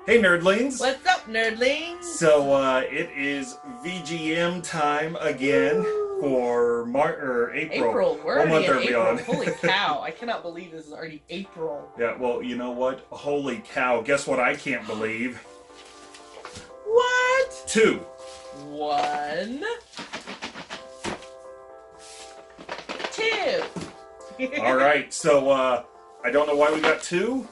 Hey nerdlings! What's up, nerdlings? So it is VGM time again for April. April. We're What already month in are we April. on? Holy cow! I cannot believe this is already April. Yeah, well, you know what? Holy cow! Guess what? I can't believe. What? 2. 1, 2. All right. So I don't know why we got 2,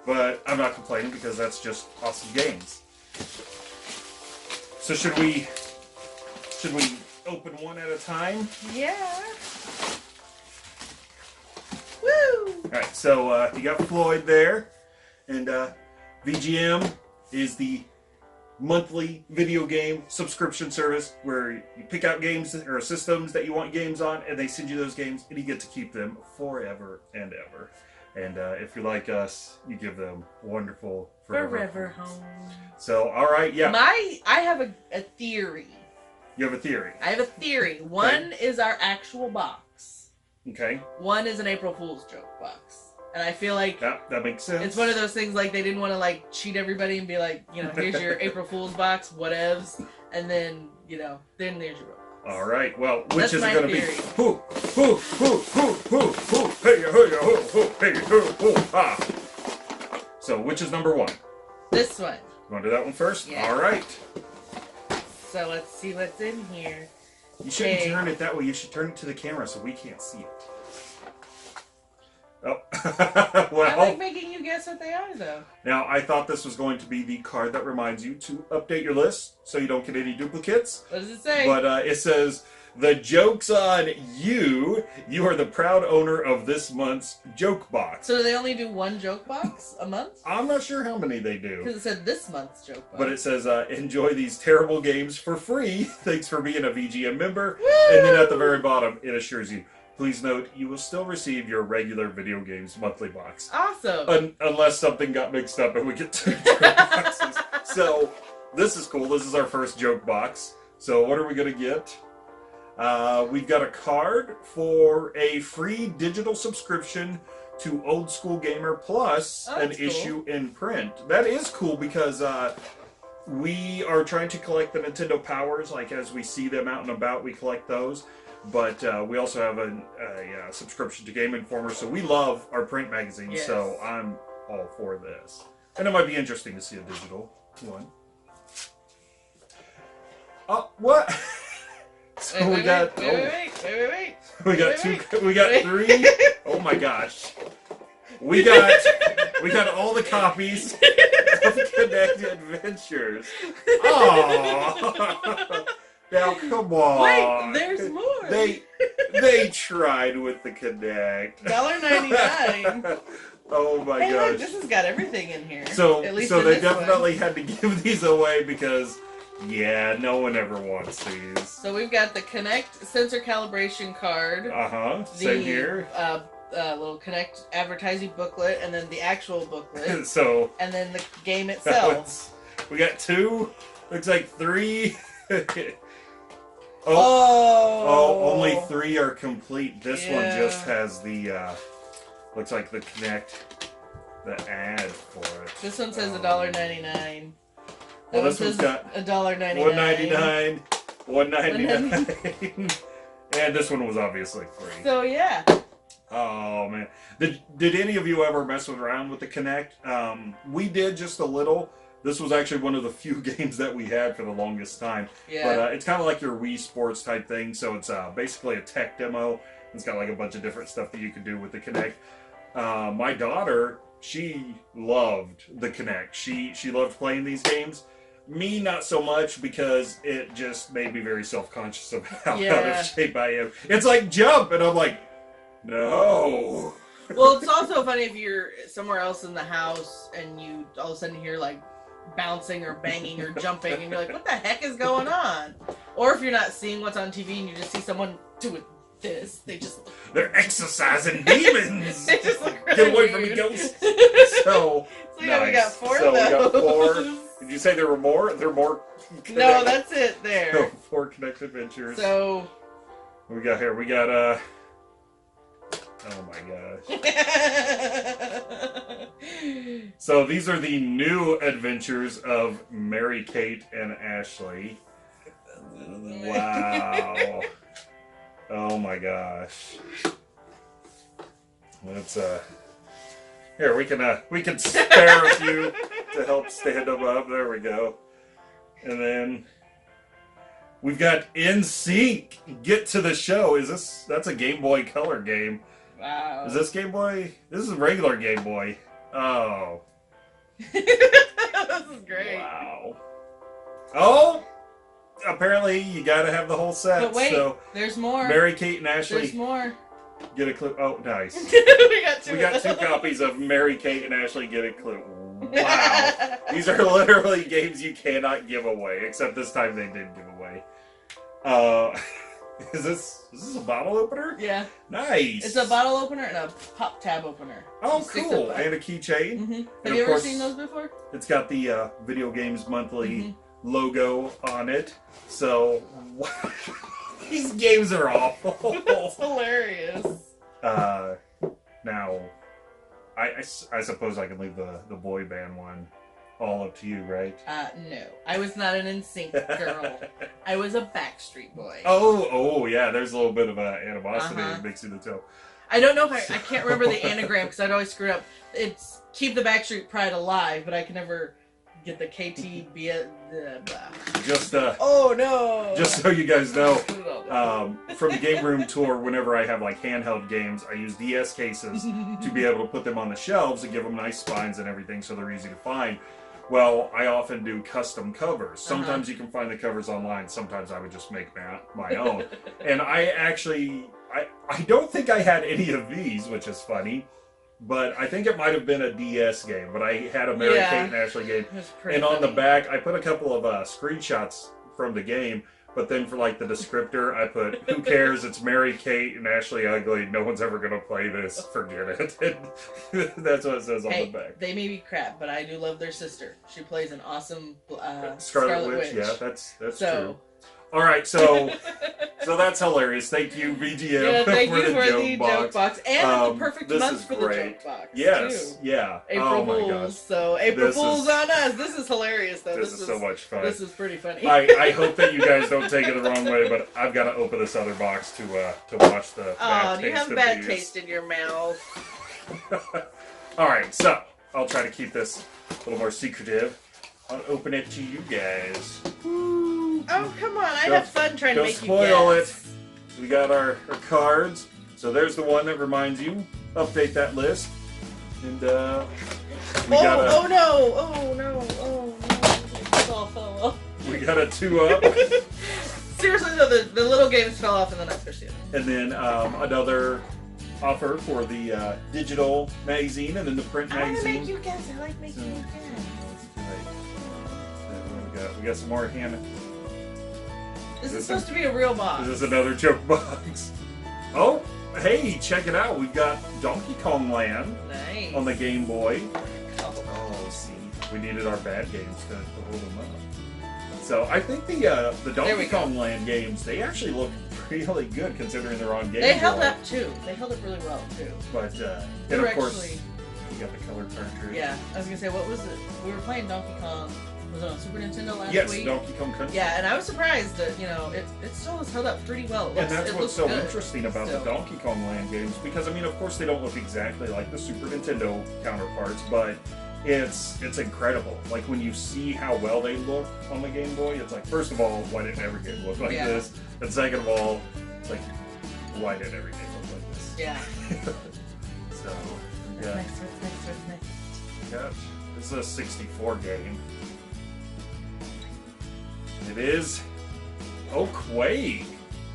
but I'm not complaining because that's just awesome games. So should we open one at a time? Yeah. Woo! All right. So you got Floyd there, and VGM is the monthly video game subscription service where you pick out games or systems that you want games on, and they send you those games, and you get to keep them forever and ever. And if you're like us, you give them wonderful forever home. So, all right, yeah. I have a theory. You have a theory. I have a theory. One is our actual box. Okay. One is an April Fool's joke box. And I feel like that makes sense. it's one of those things like they didn't want to like cheat everybody and be like, you know, here's your April Fool's box, whatevs, and then, you know, then there's your box. All right. Well, which That's is it my going to be? theory. So, which is number 1? This one. You want to do that one first? Yeah. All right. So let's see what's in here. You shouldn't turn it that way. You should turn it to the camera so we can't see it. Oh, well. I like making you guess what they are, though. Now, I thought this was going to be the card that reminds you to update your list so you don't get any duplicates. What does it say? But it says, "The joke's on you. You are the proud owner of this month's joke box." So do they only do one joke box a month? I'm not sure how many they do. Because it said this month's joke box. But it says, "Enjoy these terrible games for free. Thanks for being a VGM member." Woo! And then at the very bottom, it assures you, "Please note, you will still receive your regular video games monthly box." Awesome. Unless something got mixed up and we get 2 joke boxes. So, this is cool. This is our first joke box. So, what are we going to get? We've got a card for a free digital subscription to Old School Gamer Plus, an cool. issue in print. That is cool because we are trying to collect the Nintendo Powers. Like, as we see them out and about, we collect those. But we also have a subscription to Game Informer, so we love our print magazines, Yes. so I'm all for this. And it might be interesting to see a digital one. Oh, what? So we got... Wait. We got 2... We got 3... Oh my gosh. We got all the copies of Connect Adventures. Aww. Now, come on. Wait, there's more. They tried with the Connect. $1.99. Oh my Hey, gosh. look, this has got everything in here. So At least they in this definitely one. had to give these away because, yeah, no one ever wants these. So we've got the Connect sensor calibration card. Uh-huh. Same here. Little Connect advertising booklet, and then the actual booklet, So and then the game that itself. we got 2. Looks like 3. Oh, only 3 are complete. This one Yeah. just has the, looks like the Connect, the ad for it. This one says $1.99. Well, this one's got $1.99. $1.99. And this one was obviously free. So yeah. Oh, man. Did any of you ever mess around with the Connect? We did just a little. This was actually one of the few games that we had for the longest time. Yeah. But it's kind of like your Wii Sports type thing, so it's basically a tech demo. It's got like a bunch of different stuff that you can do with the Kinect. My daughter, she loved the Kinect. She loved playing these games. Me, not so much, because it just made me very self-conscious of how out of shape I am. It's like jump, and I'm like, no. Well, it's also funny if you're somewhere else in the house and you all of a sudden hear like bouncing or banging or jumping and you're like, what the heck is going on? Or if you're not seeing what's on TV and you just see someone doing this, they're exercising demons. They just look really Get away from weird. me, ghosts. So yeah, nice. we got 4 So of those. we got 4. Did you say there were more? There are more. No, that's it there. 4 Connect Adventures. So what we got here? We got Oh my gosh. So these are the new adventures of Mary Kate and Ashley. Wow. Oh my gosh. Let's here we can spare a few to help stand them up. There we go. And then we've got NSYNC Get to the Show. That's a Game Boy Color game. Wow. Is this Game Boy? This is a regular Game Boy. Oh. This is great. Wow. Oh! Apparently you gotta have the whole set. But wait, so there's more. Mary Kate and Ashley. There's more. Get a clue. Oh, nice. we We got two copies of Mary Kate and Ashley Get a Clue. Wow. These are literally games you cannot give away, except this time they did give away. Is this a bottle opener? Yeah. Nice. It's a bottle opener and a pop tab opener. Oh, cool. And a keychain. Mm-hmm. Have you ever seen those before? It's got the Video Games Monthly logo on it. So, these games are awful. It's hilarious. Now, I suppose I can leave the boy band one all up to you, right? No. I was not an NSYNC girl. I was a Backstreet Boy. Oh, yeah. There's a little bit of animosity mixing the two. I don't know if I can't remember the anagram because I'd always screw it up. It's Keep the Backstreet Pride Alive, but I can never get the KTB. Oh no! Just so you guys know, from the Game Room Tour, whenever I have like handheld games, I use DS cases to be able to put them on the shelves and give them nice spines and everything, so they're easy to find. Well, I often do custom covers. Sometimes you can find the covers online. Sometimes I would just make my own. And I don't think I had any of these, which is funny. But I think it might have been a DS game. But I had a Mary Kate and Ashley game. And on the back, I put a couple of screenshots from the game. But then for like the descriptor, I put, who cares? It's Mary Kate and Ashley Ugly. No one's ever going to play this. Forget it. That's what it says on the back. They may be crap, but I do love their sister. She plays an awesome Scarlet Witch. Yeah, that's true. All right, so that's hilarious. Thank you, VGM, thank you for the joke box. And the perfect month for great. the joke box. Yes, too. yeah. April my Fools. gosh. So April Fools on us. This is hilarious, though. This is so much fun. This is pretty funny. I hope that you guys don't take it the wrong way, but I've got to open this other box to watch the. Oh, do you have bad taste in your mouth? All right, so I'll try to keep this a little more secretive. I'll open it to you guys. Oh, come on. I have fun trying to make you guess. Don't spoil it. We got our cards. So there's the one that reminds you. Update that list. And, oh no. It's all fell off. We got a 2-up. Seriously, though, the little games fell off in the next person. And then another offer for the digital magazine and then the print magazine. I want to make you guess. I like making you guess. We got some more hand. This is supposed to be a real box. This is another joke box. Oh, hey, check it out. We've got Donkey Kong Land on the Game Boy. Oh, see, we needed our bad games to hold them up. So I think the Donkey Kong Land games, they actually look really good considering they're on Game Boy. They held up too. They held up really well too. But and of course, we got the color cartridge. Yeah, I was gonna say, what was it? We were playing Donkey Kong. Was it on Super Nintendo last week? Yes, Donkey Kong Country. Yeah, and I was surprised that, it still has held up pretty well. And that's what's so interesting about the Donkey Kong Land games, because, I mean, of course they don't look exactly like the Super Nintendo counterparts, but it's incredible. Like, when you see how well they look on the Game Boy, it's like, first of all, why didn't every game look like this? And second of all, it's like, why did every game look like this? Yeah. So, yeah. Next. Yeah, this is a 64 game. It is. Oh, Quake.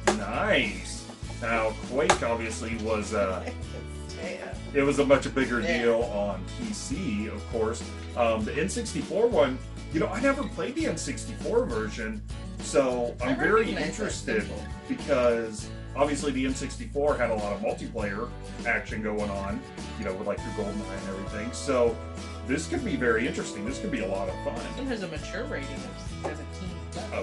Nice. Now, Quake obviously was it was a much bigger deal on PC, of course. The N64 one, I never played the N64 version, so I'm very interested because obviously the N64 had a lot of multiplayer action going on, with like through GoldenEye and everything. So this could be very interesting. This could be a lot of fun. It has a mature rating of 17. Oh. I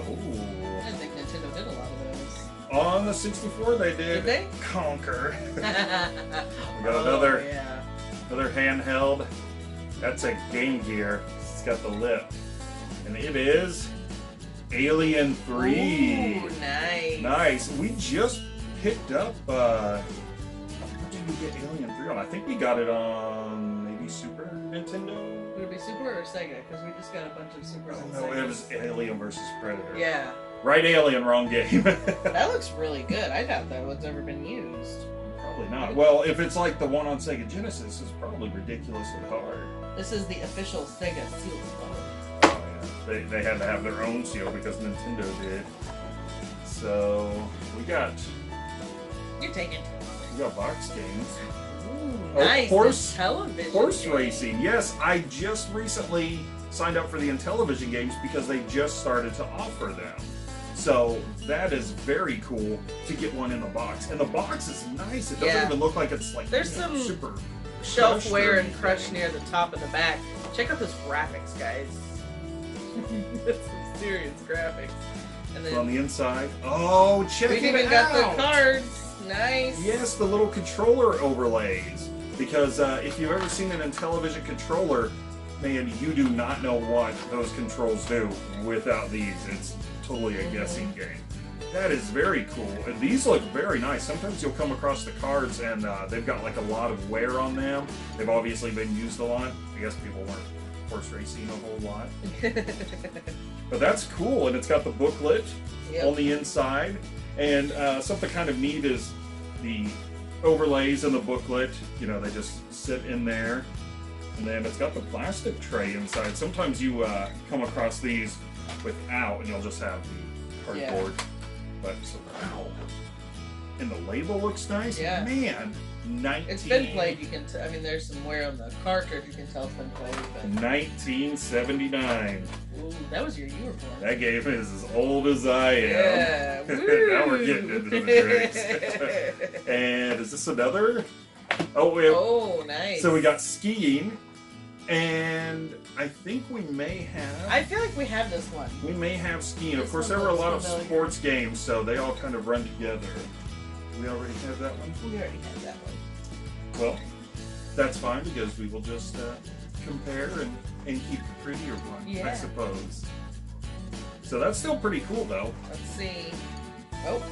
didn't think Nintendo did a lot of those. On the 64, they did. Did they? Conquer. We got another handheld. That's a Game Gear. It's got the lip. And it is Alien 3. Ooh, nice. Nice. We just picked up, what did we get Alien 3 on? I think we got it on maybe Super Nintendo? Would it be Super or Sega? Because we just got a bunch of Super and No, Segas. it was Alien versus Predator. Yeah. Right Alien, wrong game. That looks really good. I doubt that one's ever been used. Probably not. Well, if it's like the one on Sega Genesis, it's probably ridiculously hard. This is the official Sega seal quality. Oh, yeah. They had to have their own seal because Nintendo did. So, we got You take it. box games. Ooh, Oh, nice. horse- The television Horse game. racing. Yes, I just recently signed up for the Intellivision games because they just started to offer them. So that is very cool to get one in the box. And the box is nice. It doesn't Yeah. even look like it's like There's some super Shelf crushed wear or and crushed near the top and the back. Check out those graphics, guys. That's some serious graphics. And then on the inside. Oh, check we've it even out. got the cards. Nice. Yes, the little controller overlays. Because if you've ever seen an Intellivision controller, man, you do not know what those controls do without these. It's totally a guessing game. That is very cool. And these look very nice. Sometimes you'll come across the cards and they've got like a lot of wear on them. They've obviously been used a lot. I guess people weren't horse racing a whole lot. But that's cool. And it's got the booklet on the inside. And something kind of neat is the overlays in the booklet. You know, they just sit in there. And then it's got the plastic tray inside. Sometimes you come across these without, and you'll just have the cardboard. But so, wow. And the label looks nice. Yeah. Man, 19... It's been played. You can. I mean, there's some wear on the cartridge. You can tell it's been played. But 1979. ooh, that was your uniform. That game is as old as I am. Yeah. Now we're getting into the drinks. And is this another? Oh, we have, Oh, nice. so we got skiing, and I think we may have. I feel like we have this one. We may have skiing. Of This course, one there were a looks lot of familiar. sports games, so they all kind of run together. We already have that one. We already had that one. Well, that's fine because we will just compare and keep the prettier one, I Yeah. suppose. So that's still pretty cool, though. Let's see. Oh,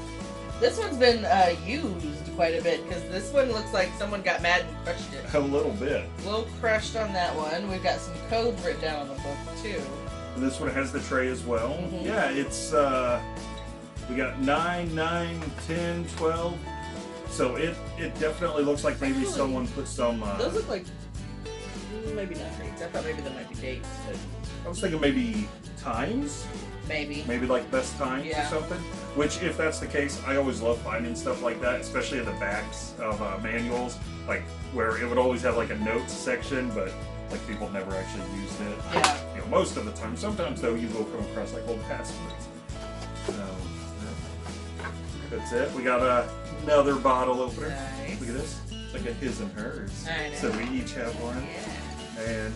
this one's been used quite a bit because this one looks like someone got mad and crushed it. A little bit. A little crushed on that one. We've got some codes written down on the book too. And this one has the tray as well. Mhm. Yeah, it's we got 9, 9, 10, 12. So it definitely looks like maybe Actually, someone put some. Those look like maybe not dates. I thought maybe they might be dates, but I was thinking maybe times, maybe. maybe like best times Yeah. or something. Which, if that's the case, I always love finding stuff like that, especially in the backs of manuals, like where it would always have like a notes section, but like people never actually used it. Yeah. You know, most of the time. Sometimes though, you will come across like old passwords. So that's it. We got another bottle opener. Nice. Look at this. It's like a his and hers. I know. So we each have one. Yeah. And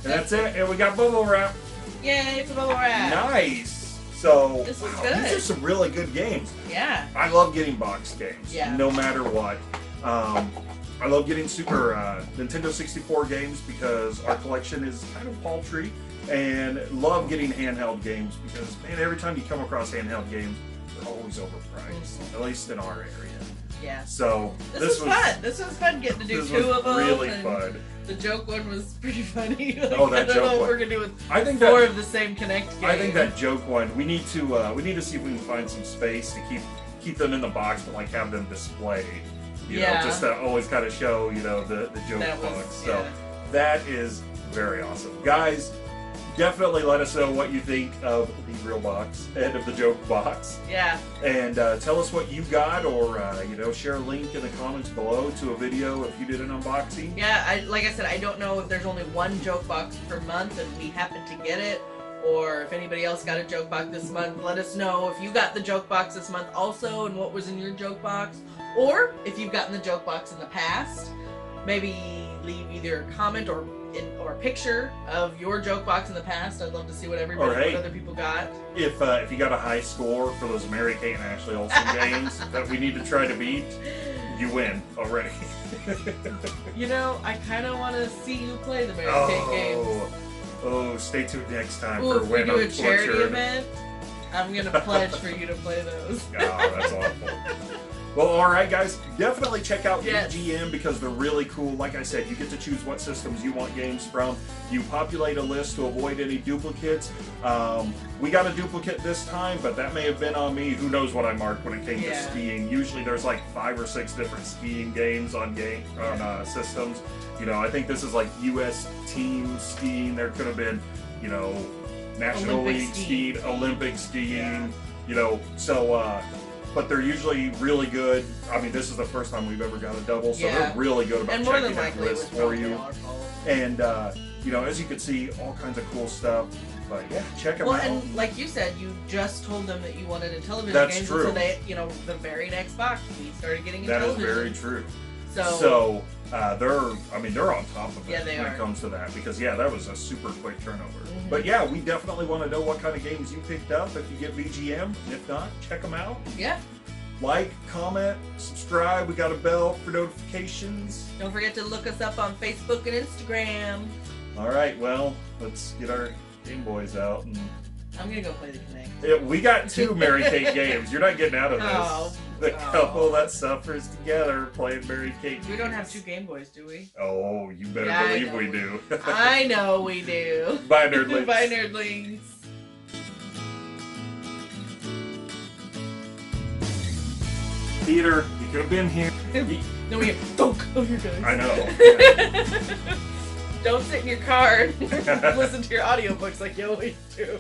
that's it. And we got bubble wrap. Yay, it's a bubble wrap. Nice. So This is wow, good. these are some really good games. Yeah. I love getting box games. Yeah. No matter what. I love getting Super Nintendo 64 games because our collection is kind of paltry, and love getting handheld games because, man, every time you come across handheld games, they're always overpriced, at least in our area. Yeah. So This was fun. This was fun getting to do this two was of them. really and fun. The joke one was pretty funny. Like, Oh, that I don't joke know what one. we're gonna do with I think four that of the same Connect games. I think that joke one. We need to see if we can find some space to keep them in the box, but like have them displayed. You know, Yeah. just to always kind of show the joke That was- box. So yeah. that is very awesome, guys. Definitely let us know what you think of the real box and of the joke box, Yeah. and tell us what you got, or share a link in the comments below to a video if you did an unboxing. Yeah, like I said, I don't know if there's only one joke box per month and we happen to get it, or if anybody else got a joke box this month. Let us know if you got the joke box this month also and what was in your joke box, or if you've gotten the joke box in the past. Maybe leave either a comment or a picture of your joke box in the past. I'd love to see what Or, hey, what other people got. If you got a high score for those Mary Kate and Ashley Olsen games that we need to try to beat, you win already. You know, I kind of want to see you play the Mary Kate games. Oh, stay tuned next time Ooh, for if we when do a I'm charity butchered. event, I'm going to pledge for you to play those. Oh, that's awful. Well, alright guys, definitely check out Yes. VGM because they're really cool. Like I said, you get to choose what systems you want games from. You populate a list to avoid any duplicates. We got a duplicate this time, but that may have been on me. Who knows what I marked when it came to skiing. Usually there's like 5 or 6 different skiing games on systems. You know, I think this is like US team skiing. There could have been, you know, National Olympic League skiing. skiing, Olympic skiing, you know, so but they're usually really good. I mean, this is the first time we've ever got a double, so they're really good about And more than checking that likely, it was list for probably you. our fault. And, you know, as you can see, all kinds of cool stuff. But yeah, check them out. And like you said, you just told them that you wanted a television That's game. true. So they, you know, the very next box, we started getting a That is television. very true. So they're on top of it Yeah, they when are. it comes to that. Because, yeah, that was a super quick turnover. Mhm. But yeah, we definitely want to know what kind of games you picked up if you get VGM. If not, check them out. Yeah. Like, comment, subscribe. We got a bell for notifications. Don't forget to look us up on Facebook and Instagram. All right, well, let's get our Game Boys out. And I'm gonna go play the Kinect. yeah, we got 2 Mary Kate games. You're not getting out of this. Oh. The couple that suffers together playing Mary Kate. We don't have 2 Game Boys, do we? Oh, you better Yeah, I believe know we we do. I know we do. Bye, nerdlings. Bye, nerdlings. Peter, you could have been here. No, we have thunk. Oh, you're good. I know. Don't sit in your car and listen to your audiobooks like you always do.